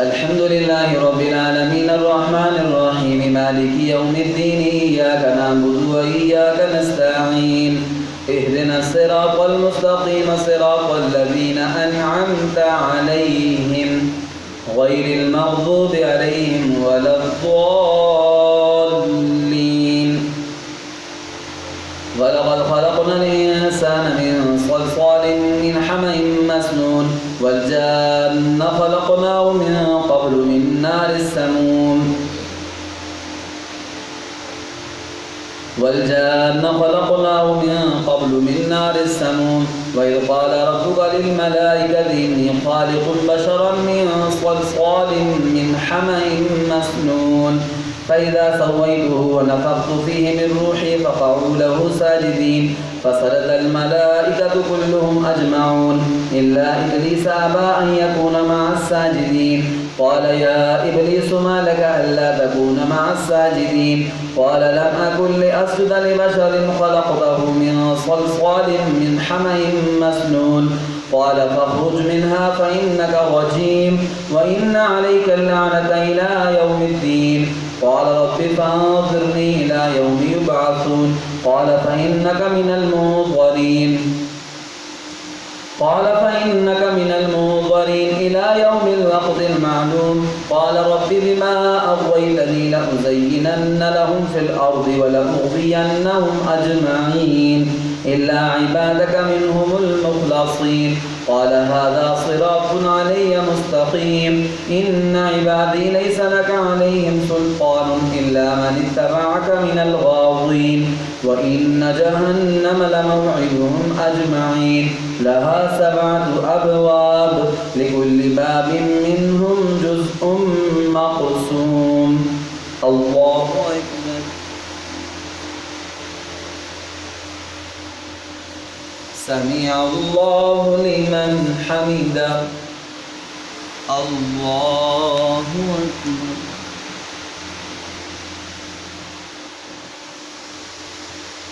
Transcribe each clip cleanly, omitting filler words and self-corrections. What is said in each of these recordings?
الحمد لله رب العالمين الرحمن الرحيم مالك يوم الدين إياك نعبد وإياك نستعين اهدنا الصراط المستقيم صراط الذين أنعمت عليهم غير المغضوب عليهم ولا الضالين. ولقد خلقنا الإنسان من صلصال من حمأ مسنون والجان خلقناه من قبل من نار السموم وإذ قال ربك للملائكة إني خالق بشرا من صلصال من حمأ مسنون فإذا سويته ونفخت فيه من روحي فقعوا له ساجدين فسجد الملائكة كلهم أجمعون إلا إبليس أبى أن يكون مع الساجدين قال يا إبليس ما لك ألا تكون مع الساجدين قال لم أكن لأسجد لبشر خلقته من صلصال من حمأ مسنون قال فاخرج منها فإنك رجيم وإن عليك اللعنة إلى يوم الدين قال رب فانظرني إلى يوم يبعثون قال فإنك من المنظرين إلى يوم الوقت المعلوم قال رب بما أغويتني لأزينن لهم في الأرض ولأغوينهم أجمعين إلا عبادك منهم المخلصين قال هذا صراط علي مستقيم إن عبادي ليس لك عليهم سلطان إلا من اتبعك من الغاوين وإن جهنم لموعدهم أجمعين لها 7 أبواب لكل باب منهم جزء مقسوم. الله أكبر. سمع الله لمن حمده. الله أكبر.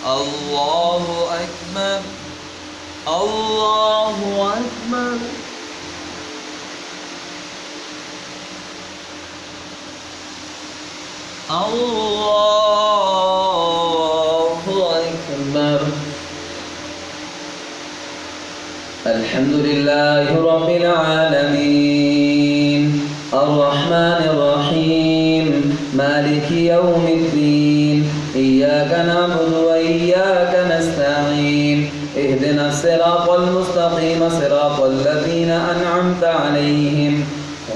الله أكبر. الله أكبر. الله أكبر. الحمد لله رب العالمين الرحمن الرحيم مالك يوم الدين إياك نعبد وإياك نستعين اهدنا الصراط المستقيم صراط الذين أنعمت عليهم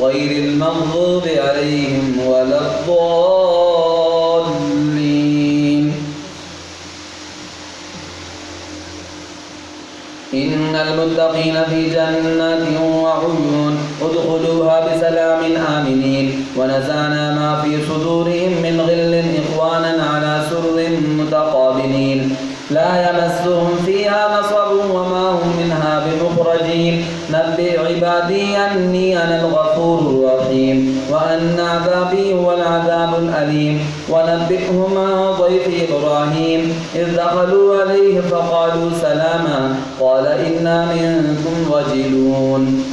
غير المغضوب عليهم ولا الضالين. إن المتقين في جنات وعيون ادخلوها بسلام آمنين ونزعنا ما في صدورهم من غل إخوانا على سرر متقابلين لا يمسهم فيها نصب وما هم منها بمخرجين نبئ عبادي أني أنا الغفور الرحيم وأن عذابي هو العذاب الأليم ونبئهم عن ضيف إبراهيم إذ دخلوا عليه فقالوا سلاما قال إنا منكم وجلون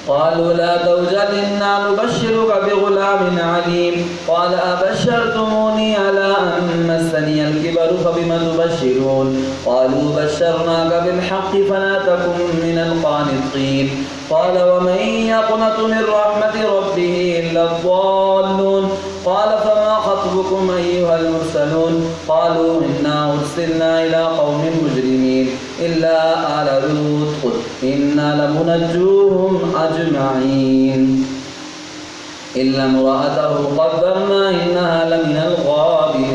قالوا لا توجل إنا نبشرك بغلام عليم قال أبشرتموني على أن مسني الكبر فبم تبشرون قالوا بشرناك بالحق فلا تكن من القانطين قال ومن يقنط من رحمة ربه إلا الضالون قال فما خطبكم أيها المرسلون قالوا إنا أرسلنا إلى قوم مجرمين إلا آل لوط إنا لمنجوهم أجمعين إلا امرأته قدرنا إنها لمن الغابرين